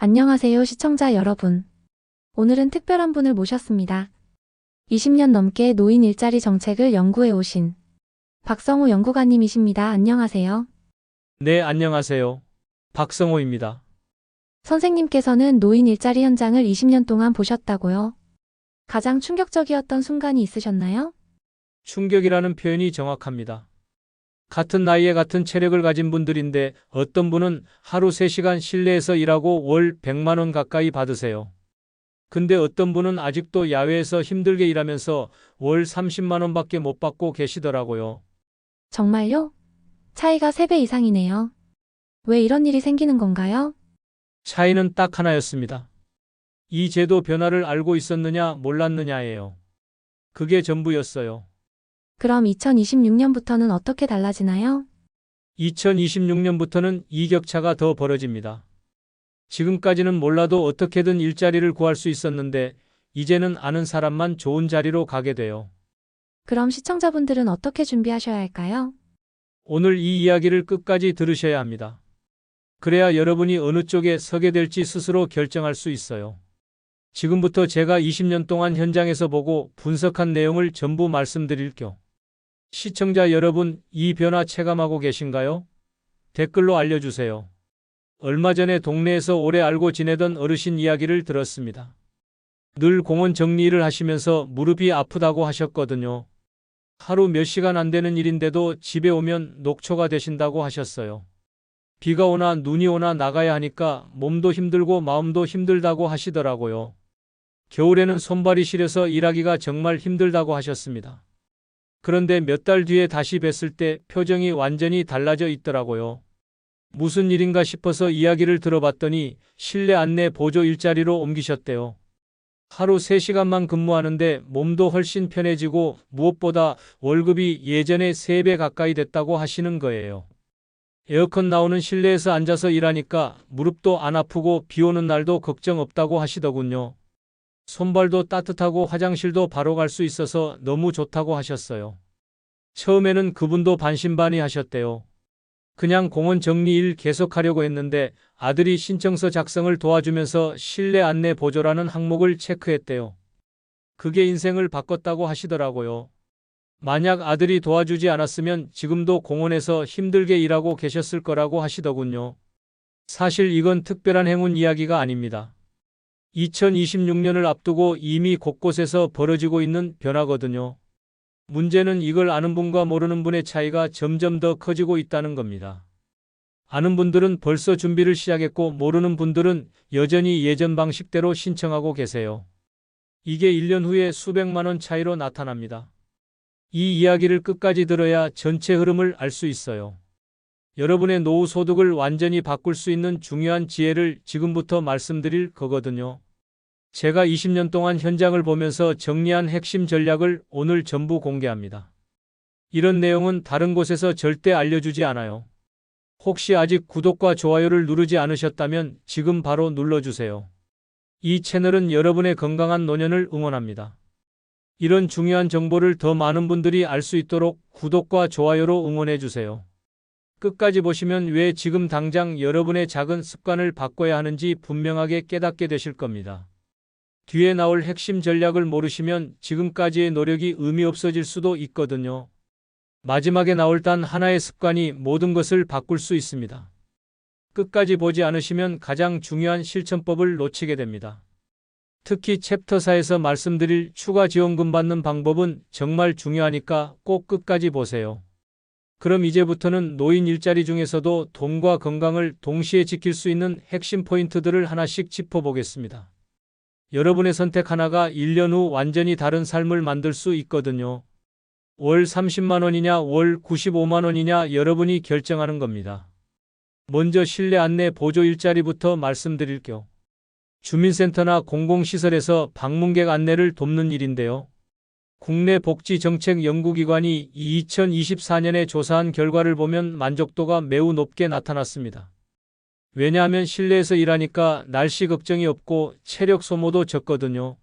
안녕하세요, 시청자 여러분. 오늘은 특별한 분을 모셨습니다. 20년 넘게 노인 일자리 정책을 연구해 오신 박성호 연구관님이십니다. 안녕하세요. 네, 안녕하세요. 박성호입니다. 선생님께서는 노인 일자리 현장을 20년 동안 보셨다고요? 가장 충격적이었던 순간이 있으셨나요? 충격이라는 표현이 정확합니다. 같은 나이에 같은 체력을 가진 분들인데 어떤 분은 하루 3시간 실내에서 일하고 월 100만 원 가까이 받으세요. 근데 어떤 분은 아직도 야외에서 힘들게 일하면서 월 30만 원밖에 못 받고 계시더라고요. 정말요? 차이가 3배 이상이네요. 왜 이런 일이 생기는 건가요? 차이는 딱 하나였습니다. 이 제도 변화를 알고 있었느냐 몰랐느냐예요. 그게 전부였어요. 그럼 2026년부터는 어떻게 달라지나요? 2026년부터는 이 격차가 더 벌어집니다. 지금까지는 몰라도 어떻게든 일자리를 구할 수 있었는데 이제는 아는 사람만 좋은 자리로 가게 돼요. 그럼 시청자분들은 어떻게 준비하셔야 할까요? 오늘 이 이야기를 끝까지 들으셔야 합니다. 그래야 여러분이 어느 쪽에 서게 될지 스스로 결정할 수 있어요. 지금부터 제가 20년 동안 현장에서 보고 분석한 내용을 전부 말씀드릴게요. 시청자 여러분, 이 변화 체감하고 계신가요? 댓글로 알려주세요. 얼마 전에 동네에서 오래 알고 지내던 어르신 이야기를 들었습니다. 늘 공원 정리 일을 하시면서 무릎이 아프다고 하셨거든요. 하루 몇 시간 안 되는 일인데도 집에 오면 녹초가 되신다고 하셨어요. 비가 오나 눈이 오나 나가야 하니까 몸도 힘들고 마음도 힘들다고 하시더라고요. 겨울에는 손발이 시려서 일하기가 정말 힘들다고 하셨습니다. 그런데 몇 달 뒤에 다시 뵀을 때 표정이 완전히 달라져 있더라고요. 무슨 일인가 싶어서 이야기를 들어봤더니 실내 안내 보조 일자리로 옮기셨대요. 하루 3시간만 근무하는데 몸도 훨씬 편해지고 무엇보다 월급이 예전에 3배 가까이 됐다고 하시는 거예요. 에어컨 나오는 실내에서 앉아서 일하니까 무릎도 안 아프고 비 오는 날도 걱정 없다고 하시더군요. 손발도 따뜻하고 화장실도 바로 갈 수 있어서 너무 좋다고 하셨어요. 처음에는 그분도 반신반의하셨대요. 그냥 공원 정리 일 계속하려고 했는데 아들이 신청서 작성을 도와주면서 실내 안내 보조라는 항목을 체크했대요. 그게 인생을 바꿨다고 하시더라고요. 만약 아들이 도와주지 않았으면 지금도 공원에서 힘들게 일하고 계셨을 거라고 하시더군요. 사실 이건 특별한 행운 이야기가 아닙니다. 2026년을 앞두고 이미 곳곳에서 벌어지고 있는 변화거든요. 문제는 이걸 아는 분과 모르는 분의 차이가 점점 더 커지고 있다는 겁니다. 아는 분들은 벌써 준비를 시작했고 모르는 분들은 여전히 예전 방식대로 신청하고 계세요. 이게 1년 후에 수백만 원 차이로 나타납니다. 이 이야기를 끝까지 들어야 전체 흐름을 알 수 있어요. 여러분의 노후 소득을 완전히 바꿀 수 있는 중요한 지혜를 지금부터 말씀드릴 거거든요. 제가 20년 동안 현장을 보면서 정리한 핵심 전략을 오늘 전부 공개합니다. 이런 내용은 다른 곳에서 절대 알려주지 않아요. 혹시 아직 구독과 좋아요를 누르지 않으셨다면 지금 바로 눌러주세요. 이 채널은 여러분의 건강한 노년을 응원합니다. 이런 중요한 정보를 더 많은 분들이 알 수 있도록 구독과 좋아요로 응원해주세요. 끝까지 보시면 왜 지금 당장 여러분의 작은 습관을 바꿔야 하는지 분명하게 깨닫게 되실 겁니다. 뒤에 나올 핵심 전략을 모르시면 지금까지의 노력이 의미 없어질 수도 있거든요. 마지막에 나올 단 하나의 습관이 모든 것을 바꿀 수 있습니다. 끝까지 보지 않으시면 가장 중요한 실천법을 놓치게 됩니다. 특히 챕터 4에서 말씀드릴 추가 지원금 받는 방법은 정말 중요하니까 꼭 끝까지 보세요. 그럼 이제부터는 노인 일자리 중에서도 돈과 건강을 동시에 지킬 수 있는 핵심 포인트들을 하나씩 짚어보겠습니다. 여러분의 선택 하나가 1년 후 완전히 다른 삶을 만들 수 있거든요. 월 30만 원이냐 월 95만 원이냐 여러분이 결정하는 겁니다. 먼저 실내 안내 보조 일자리부터 말씀드릴게요. 주민센터나 공공시설에서 방문객 안내를 돕는 일인데요. 국내 복지정책연구기관이 2024년에 조사한 결과를 보면 만족도가 매우 높게 나타났습니다. 왜냐하면 실내에서 일하니까 날씨 걱정이 없고 체력 소모도 적거든요.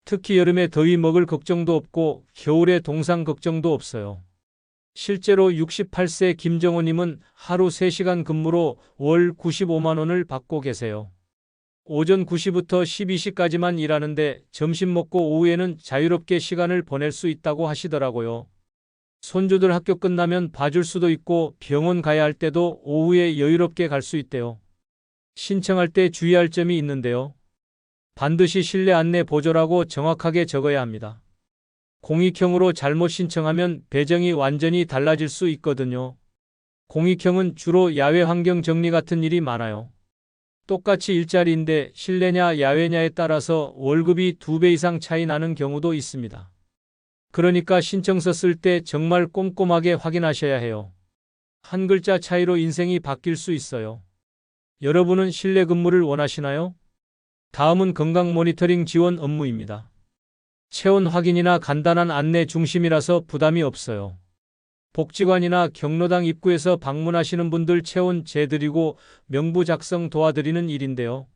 특히 여름에 더위 먹을 걱정도 없고 겨울에 동상 걱정도 없어요. 실제로 68세 김정호님은 하루 3시간 근무로 월 95만 원을 받고 계세요. 오전 9시부터 12시까지만 일하는데 점심 먹고 오후에는 자유롭게 시간을 보낼 수 있다고 하시더라고요. 손주들 학교 끝나면 봐줄 수도 있고 병원 가야 할 때도 오후에 여유롭게 갈 수 있대요. 신청할 때 주의할 점이 있는데요. 반드시 실내 안내 보조라고 정확하게 적어야 합니다. 공익형으로 잘못 신청하면 배정이 완전히 달라질 수 있거든요. 공익형은 주로 야외 환경 정리 같은 일이 많아요. 똑같이 일자리인데 실내냐 야외냐에 따라서 월급이 2배 이상 차이 나는 경우도 있습니다. 그러니까 신청서 쓸 때 정말 꼼꼼하게 확인하셔야 해요. 한 글자 차이로 인생이 바뀔 수 있어요. 여러분은 실내 근무를 원하시나요? 다음은 건강 모니터링 지원 업무입니다. 체온 확인이나 간단한 안내 중심이라서 부담이 없어요. 복지관이나 경로당 입구에서 방문하시는 분들 체온 재드리고 명부 작성 도와드리는 일인데요.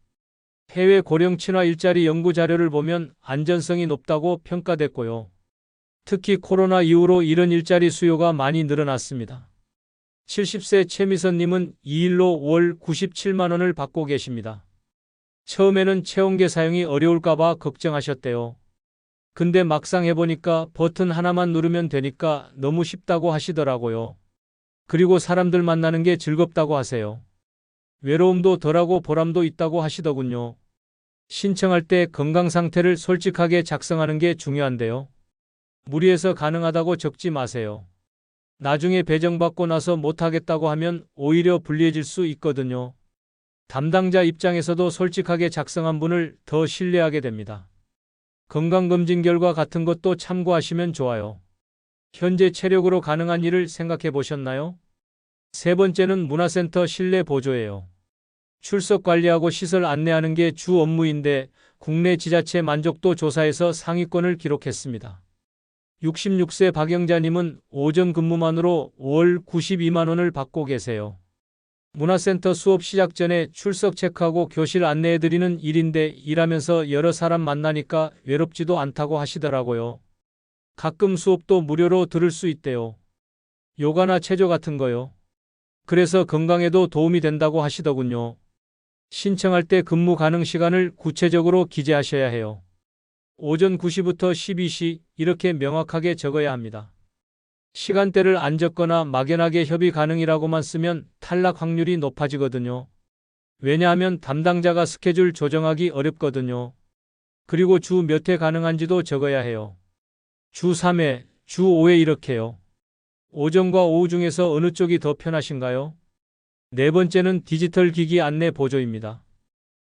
해외 고령 친화 일자리 연구 자료를 보면 안전성이 높다고 평가됐고요. 특히 코로나 이후로 이런 일자리 수요가 많이 늘어났습니다. 70세 최미선님은 이 일로 월 97만 원을 받고 계십니다. 처음에는 체온계 사용이 어려울까봐 걱정하셨대요. 근데 막상 해보니까 버튼 하나만 누르면 되니까 너무 쉽다고 하시더라고요. 그리고 사람들 만나는 게 즐겁다고 하세요. 외로움도 덜하고 보람도 있다고 하시더군요. 신청할 때 건강 상태를 솔직하게 작성하는 게 중요한데요. 무리해서 가능하다고 적지 마세요. 나중에 배정받고 나서 못하겠다고 하면 오히려 불리해질 수 있거든요. 담당자 입장에서도 솔직하게 작성한 분을 더 신뢰하게 됩니다. 건강검진 결과 같은 것도 참고하시면 좋아요. 현재 체력으로 가능한 일을 생각해 보셨나요? 세 번째는 문화센터 실내 보조예요. 출석 관리하고 시설 안내하는 게 주 업무인데 국내 지자체 만족도 조사에서 상위권을 기록했습니다. 66세 박영자님은 오전 근무만으로 월 92만 원을 받고 계세요. 문화센터 수업 시작 전에 출석 체크하고 교실 안내해드리는 일인데 일하면서 여러 사람 만나니까 외롭지도 않다고 하시더라고요. 가끔 수업도 무료로 들을 수 있대요. 요가나 체조 같은 거요. 그래서 건강에도 도움이 된다고 하시더군요. 신청할 때 근무 가능 시간을 구체적으로 기재하셔야 해요. 오전 9시부터 12시 이렇게 명확하게 적어야 합니다. 시간대를 안 적거나 막연하게 협의 가능이라고만 쓰면 탈락 확률이 높아지거든요. 왜냐하면 담당자가 스케줄 조정하기 어렵거든요. 그리고 주 몇 회 가능한지도 적어야 해요. 주 3회, 주 5회 이렇게요. 오전과 오후 중에서 어느 쪽이 더 편하신가요? 네 번째는 디지털 기기 안내 보조입니다.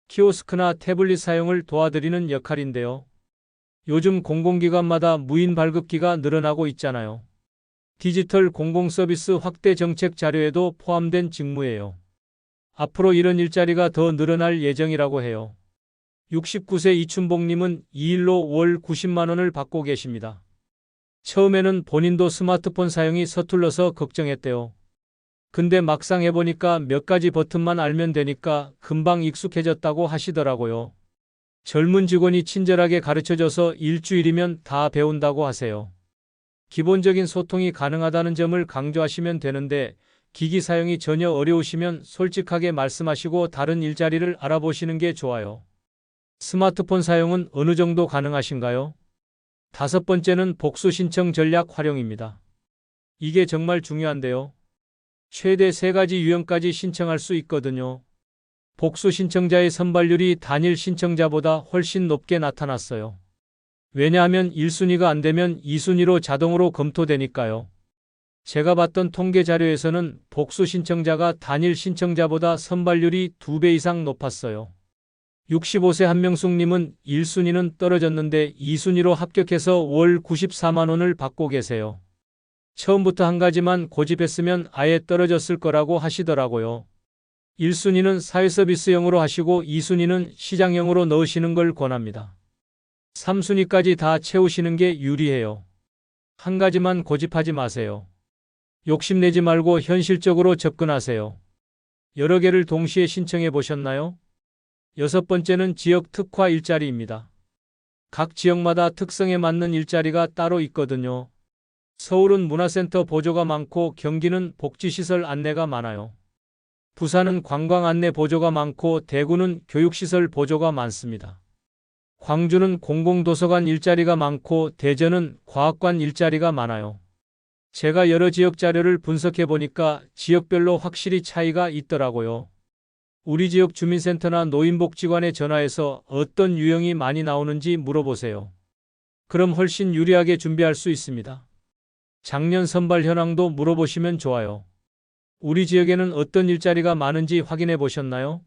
키오스크나 태블릿 사용을 도와드리는 역할인데요. 요즘 공공기관마다 무인 발급기가 늘어나고 있잖아요. 디지털 공공서비스 확대 정책 자료에도 포함된 직무예요. 앞으로 이런 일자리가 더 늘어날 예정이라고 해요. 69세 이춘복님은 이 일로 월 90만 원을 받고 계십니다. 처음에는 본인도 스마트폰 사용이 서툴러서 걱정했대요. 근데 막상 해보니까 몇 가지 버튼만 알면 되니까 금방 익숙해졌다고 하시더라고요. 젊은 직원이 친절하게 가르쳐줘서 일주일이면 다 배운다고 하세요. 기본적인 소통이 가능하다는 점을 강조하시면 되는데 기기 사용이 전혀 어려우시면 솔직하게 말씀하시고 다른 일자리를 알아보시는 게 좋아요. 스마트폰 사용은 어느 정도 가능하신가요? 다섯 번째는 복수 신청 전략 활용입니다. 이게 정말 중요한데요. 최대 3가지 유형까지 신청할 수 있거든요. 복수 신청자의 선발률이 단일 신청자보다 훨씬 높게 나타났어요. 왜냐하면 1순위가 안 되면 2순위로 자동으로 검토되니까요. 제가 봤던 통계 자료에서는 복수 신청자가 단일 신청자보다 선발률이 2배 이상 높았어요. 65세 한명숙님은 1순위는 떨어졌는데 2순위로 합격해서 월 94만 원을 받고 계세요. 처음부터 한 가지만 고집했으면 아예 떨어졌을 거라고 하시더라고요. 1순위는 사회서비스형으로 하시고 2순위는 시장형으로 넣으시는 걸 권합니다. 3순위까지 다 채우시는 게 유리해요. 한 가지만 고집하지 마세요. 욕심내지 말고 현실적으로 접근하세요. 여러 개를 동시에 신청해 보셨나요? 여섯 번째는 지역 특화 일자리입니다. 각 지역마다 특성에 맞는 일자리가 따로 있거든요. 서울은 문화센터 보조가 많고 경기는 복지시설 안내가 많아요. 부산은 관광 안내 보조가 많고 대구는 교육시설 보조가 많습니다. 광주는 공공도서관 일자리가 많고 대전은 과학관 일자리가 많아요. 제가 여러 지역 자료를 분석해 보니까 지역별로 확실히 차이가 있더라고요. 우리 지역 주민센터나 노인복지관에 전화해서 어떤 유형이 많이 나오는지 물어보세요. 그럼 훨씬 유리하게 준비할 수 있습니다. 작년 선발 현황도 물어보시면 좋아요. 우리 지역에는 어떤 일자리가 많은지 확인해 보셨나요?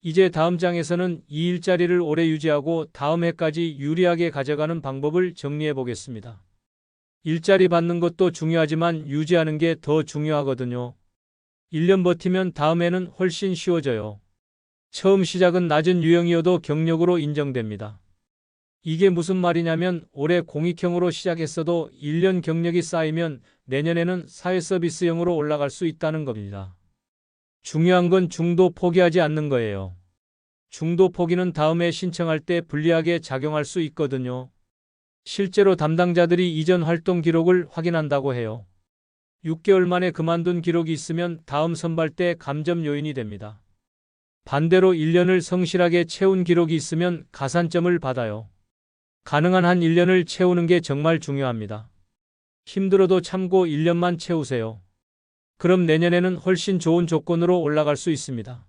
이제 다음 장에서는 이 일자리를 오래 유지하고 다음 해까지 유리하게 가져가는 방법을 정리해 보겠습니다. 일자리 받는 것도 중요하지만 유지하는 게 더 중요하거든요. 1년 버티면 다음에는 훨씬 쉬워져요. 처음 시작은 낮은 유형이어도 경력으로 인정됩니다. 이게 무슨 말이냐면 올해 공익형으로 시작했어도 1년 경력이 쌓이면 내년에는 사회서비스형으로 올라갈 수 있다는 겁니다. 중요한 건 중도 포기하지 않는 거예요. 중도 포기는 다음에 신청할 때 불리하게 작용할 수 있거든요. 실제로 담당자들이 이전 활동 기록을 확인한다고 해요. 6개월 만에 그만둔 기록이 있으면 다음 선발 때 감점 요인이 됩니다. 반대로 1년을 성실하게 채운 기록이 있으면 가산점을 받아요. 가능한 한 1년을 채우는 게 정말 중요합니다. 힘들어도 참고 1년만 채우세요. 그럼 내년에는 훨씬 좋은 조건으로 올라갈 수 있습니다.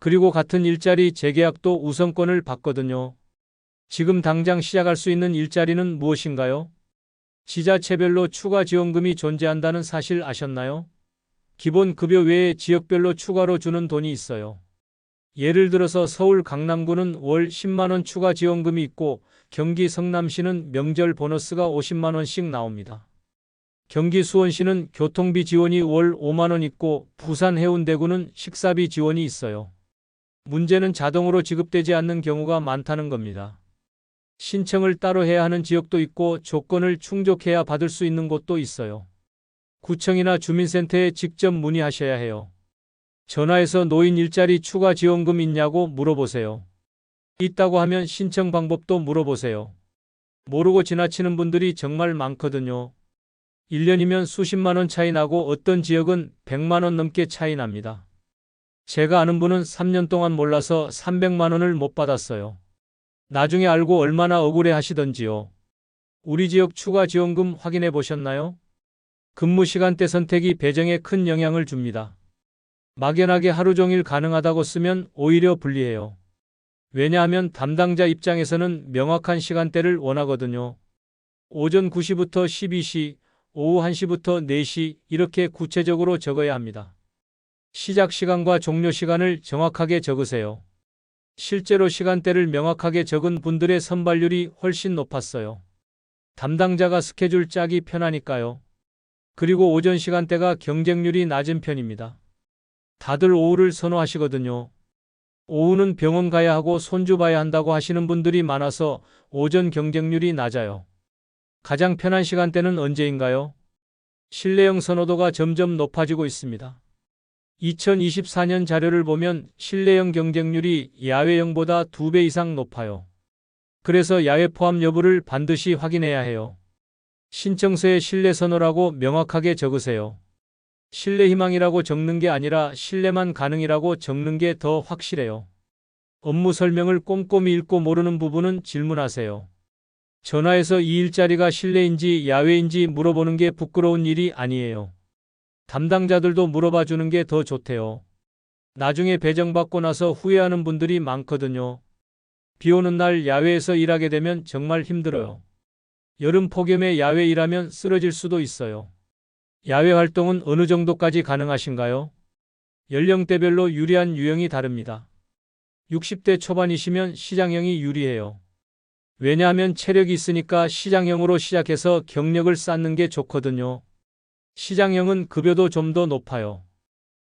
그리고 같은 일자리 재계약도 우선권을 받거든요. 지금 당장 시작할 수 있는 일자리는 무엇인가요? 지자체별로 추가 지원금이 존재한다는 사실 아셨나요? 기본 급여 외에 지역별로 추가로 주는 돈이 있어요. 예를 들어서 서울 강남구는 월 10만 원 추가 지원금이 있고 경기 성남시는 명절 보너스가 50만 원씩 나옵니다. 경기 수원시는 교통비 지원이 월 5만 원 있고 부산 해운대구는 식사비 지원이 있어요. 문제는 자동으로 지급되지 않는 경우가 많다는 겁니다. 신청을 따로 해야 하는 지역도 있고 조건을 충족해야 받을 수 있는 곳도 있어요. 구청이나 주민센터에 직접 문의하셔야 해요. 전화해서 노인 일자리 추가 지원금 있냐고 물어보세요. 있다고 하면 신청 방법도 물어보세요. 모르고 지나치는 분들이 정말 많거든요. 1년이면 수십만 원 차이 나고 어떤 지역은 100만 원 넘게 차이 납니다. 제가 아는 분은 3년 동안 몰라서 300만 원을 못 받았어요. 나중에 알고 얼마나 억울해 하시던지요. 우리 지역 추가 지원금 확인해 보셨나요? 근무 시간대 선택이 배정에 큰 영향을 줍니다. 막연하게 하루 종일 가능하다고 쓰면 오히려 불리해요. 왜냐하면 담당자 입장에서는 명확한 시간대를 원하거든요. 오전 9시부터 12시, 오후 1시부터 4시 이렇게 구체적으로 적어야 합니다. 시작 시간과 종료 시간을 정확하게 적으세요. 실제로 시간대를 명확하게 적은 분들의 선발률이 훨씬 높았어요. 담당자가 스케줄 짜기 편하니까요. 그리고 오전 시간대가 경쟁률이 낮은 편입니다. 다들 오후를 선호하시거든요. 오후는 병원 가야 하고 손주 봐야 한다고 하시는 분들이 많아서 오전 경쟁률이 낮아요. 가장 편한 시간대는 언제인가요? 실내형 선호도가 점점 높아지고 있습니다. 2024년 자료를 보면 실내형 경쟁률이 야외형보다 2배 이상 높아요. 그래서 야외 포함 여부를 반드시 확인해야 해요. 신청서에 실내 선호라고 명확하게 적으세요. 실내 희망이라고 적는 게 아니라 실내만 가능이라고 적는 게 더 확실해요. 업무 설명을 꼼꼼히 읽고 모르는 부분은 질문하세요. 전화해서 이 일자리가 실내인지 야외인지 물어보는 게 부끄러운 일이 아니에요. 담당자들도 물어봐 주는 게 더 좋대요. 나중에 배정받고 나서 후회하는 분들이 많거든요. 비 오는 날 야외에서 일하게 되면 정말 힘들어요. 여름 폭염에 야외 일하면 쓰러질 수도 있어요. 야외 활동은 어느 정도까지 가능하신가요? 연령대별로 유리한 유형이 다릅니다. 60대 초반이시면 시장형이 유리해요. 왜냐하면 체력이 있으니까 시장형으로 시작해서 경력을 쌓는 게 좋거든요. 시장형은 급여도 좀 더 높아요.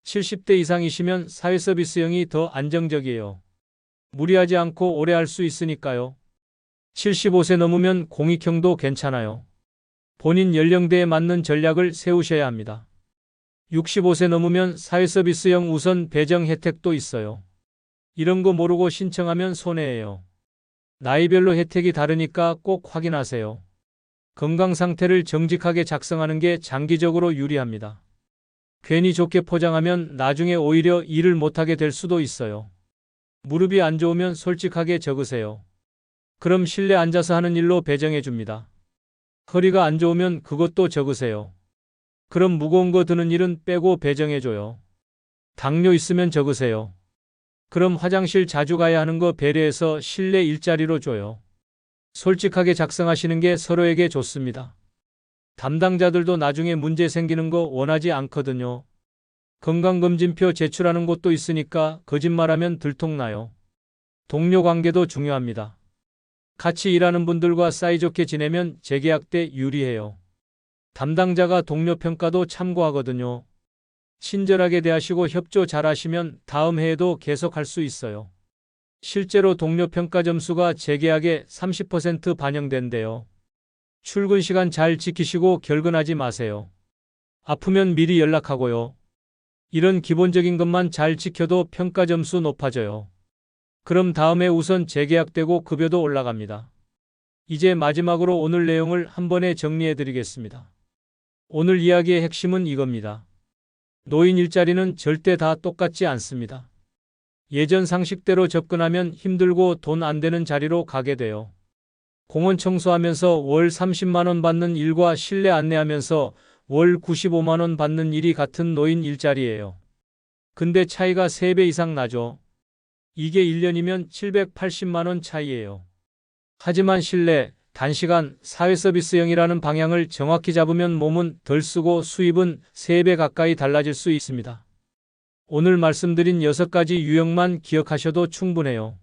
70대 이상이시면 사회서비스형이 더 안정적이에요. 무리하지 않고 오래 할 수 있으니까요. 75세 넘으면 공익형도 괜찮아요. 본인 연령대에 맞는 전략을 세우셔야 합니다. 65세 넘으면 사회서비스형 우선 배정 혜택도 있어요. 이런 거 모르고 신청하면 손해예요. 나이별로 혜택이 다르니까 꼭 확인하세요. 건강 상태를 정직하게 작성하는 게 장기적으로 유리합니다. 괜히 좋게 포장하면 나중에 오히려 일을 못하게 될 수도 있어요. 무릎이 안 좋으면 솔직하게 적으세요. 그럼 실내 앉아서 하는 일로 배정해 줍니다. 허리가 안 좋으면 그것도 적으세요. 그럼 무거운 거 드는 일은 빼고 배정해 줘요. 당뇨 있으면 적으세요. 그럼 화장실 자주 가야 하는 거 배려해서 실내 일자리로 줘요. 솔직하게 작성하시는 게 서로에게 좋습니다. 담당자들도 나중에 문제 생기는 거 원하지 않거든요. 건강검진표 제출하는 곳도 있으니까 거짓말하면 들통나요. 동료 관계도 중요합니다. 같이 일하는 분들과 사이좋게 지내면 재계약 때 유리해요. 담당자가 동료 평가도 참고하거든요. 친절하게 대하시고 협조 잘하시면 다음 해에도 계속할 수 있어요. 실제로 동료 평가 점수가 재계약에 30% 반영된대요. 출근 시간 잘 지키시고 결근하지 마세요. 아프면 미리 연락하고요. 이런 기본적인 것만 잘 지켜도 평가 점수 높아져요. 그럼 다음에 우선 재계약되고 급여도 올라갑니다. 이제 마지막으로 오늘 내용을 한 번에 정리해 드리겠습니다. 오늘 이야기의 핵심은 이겁니다. 노인 일자리는 절대 다 똑같지 않습니다. 예전 상식대로 접근하면 힘들고 돈 안 되는 자리로 가게 돼요. 공원 청소하면서 월 30만 원 받는 일과 실내 안내하면서 월 95만 원 받는 일이 같은 노인 일자리예요. 근데 차이가 3배 이상 나죠. 이게 1년이면 780만 원 차이예요. 하지만 실내, 단시간, 사회서비스형이라는 방향을 정확히 잡으면 몸은 덜 쓰고 수입은 3배 가까이 달라질 수 있습니다. 오늘 말씀드린 6가지 유형만 기억하셔도 충분해요.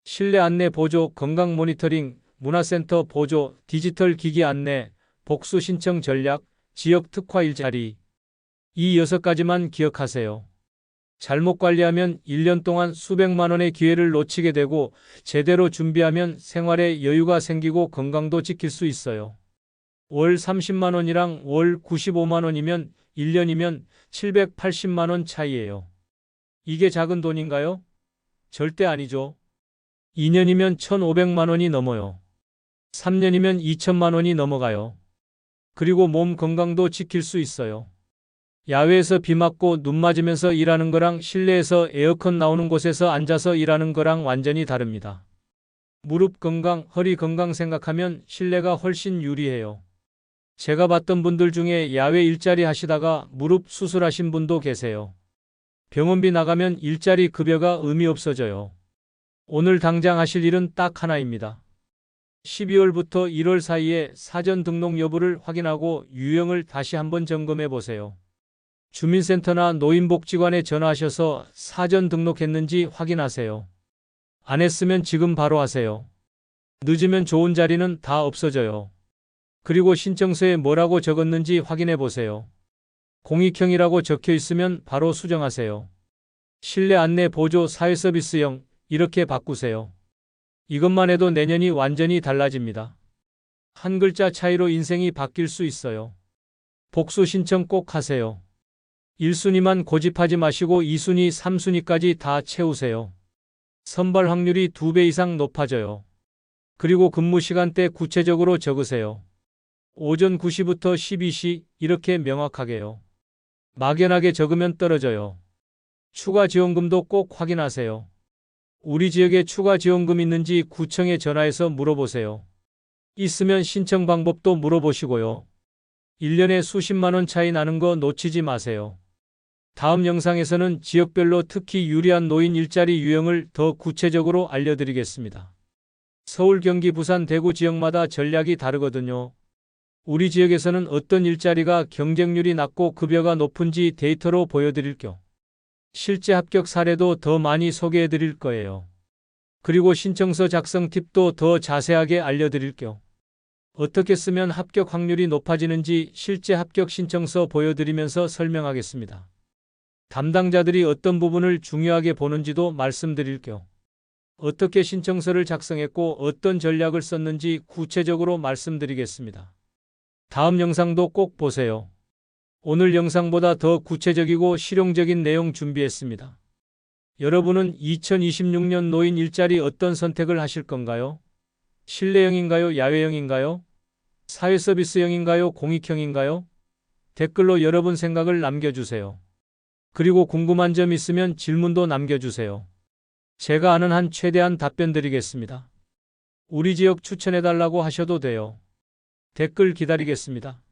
실내 안내 보조, 건강 모니터링, 문화센터 보조, 디지털 기기 안내, 복수 신청 전략, 지역 특화 일자리. 이 6가지만 기억하세요. 잘못 관리하면 1년 동안 수백만 원의 기회를 놓치게 되고 제대로 준비하면 생활에 여유가 생기고 건강도 지킬 수 있어요. 월 30만 원이랑 월 95만 원이면 1년이면 780만 원 차이예요. 이게 작은 돈인가요? 절대 아니죠. 2년이면 1,500만 원이 넘어요. 3년이면 2천만 원이 넘어가요. 그리고 몸 건강도 지킬 수 있어요. 야외에서 비 맞고 눈 맞으면서 일하는 거랑 실내에서 에어컨 나오는 곳에서 앉아서 일하는 거랑 완전히 다릅니다. 무릎 건강, 허리 건강 생각하면 실내가 훨씬 유리해요. 제가 봤던 분들 중에 야외 일자리 하시다가 무릎 수술하신 분도 계세요. 병원비 나가면 일자리 급여가 의미 없어져요. 오늘 당장 하실 일은 딱 하나입니다. 12월부터 1월 사이에 사전 등록 여부를 확인하고 유형을 다시 한번 점검해 보세요. 주민센터나 노인복지관에 전화하셔서 사전 등록했는지 확인하세요. 안 했으면 지금 바로 하세요. 늦으면 좋은 자리는 다 없어져요. 그리고 신청서에 뭐라고 적었는지 확인해 보세요. 공익형이라고 적혀 있으면 바로 수정하세요. 실내 안내 보조 사회서비스형 이렇게 바꾸세요. 이것만 해도 내년이 완전히 달라집니다. 한 글자 차이로 인생이 바뀔 수 있어요. 복수 신청 꼭 하세요. 1순위만 고집하지 마시고 2순위, 3순위까지 다 채우세요. 선발 확률이 2배 이상 높아져요. 그리고 근무 시간대 구체적으로 적으세요. 오전 9시부터 12시 이렇게 명확하게요. 막연하게 적으면 떨어져요. 추가 지원금도 꼭 확인하세요. 우리 지역에 추가 지원금 있는지 구청에 전화해서 물어보세요. 있으면 신청 방법도 물어보시고요. 1년에 수십만 원 차이 나는 거 놓치지 마세요. 다음 영상에서는 지역별로 특히 유리한 노인 일자리 유형을 더 구체적으로 알려드리겠습니다. 서울, 경기, 부산, 대구 지역마다 전략이 다르거든요. 우리 지역에서는 어떤 일자리가 경쟁률이 낮고 급여가 높은지 데이터로 보여드릴 겸 실제 합격 사례도 더 많이 소개해드릴 거예요. 그리고 신청서 작성 팁도 더 자세하게 알려드릴 겸 어떻게 쓰면 합격 확률이 높아지는지 실제 합격 신청서 보여드리면서 설명하겠습니다. 담당자들이 어떤 부분을 중요하게 보는지도 말씀드릴 겸 어떻게 신청서를 작성했고 어떤 전략을 썼는지 구체적으로 말씀드리겠습니다. 다음 영상도 꼭 보세요. 오늘 영상보다 더 구체적이고 실용적인 내용 준비했습니다. 여러분은 2026년 노인 일자리 어떤 선택을 하실 건가요? 실내형인가요? 야외형인가요? 사회서비스형인가요? 공익형인가요? 댓글로 여러분 생각을 남겨주세요. 그리고 궁금한 점 있으면 질문도 남겨주세요. 제가 아는 한 최대한 답변 드리겠습니다. 우리 지역 추천해달라고 하셔도 돼요. 댓글 기다리겠습니다.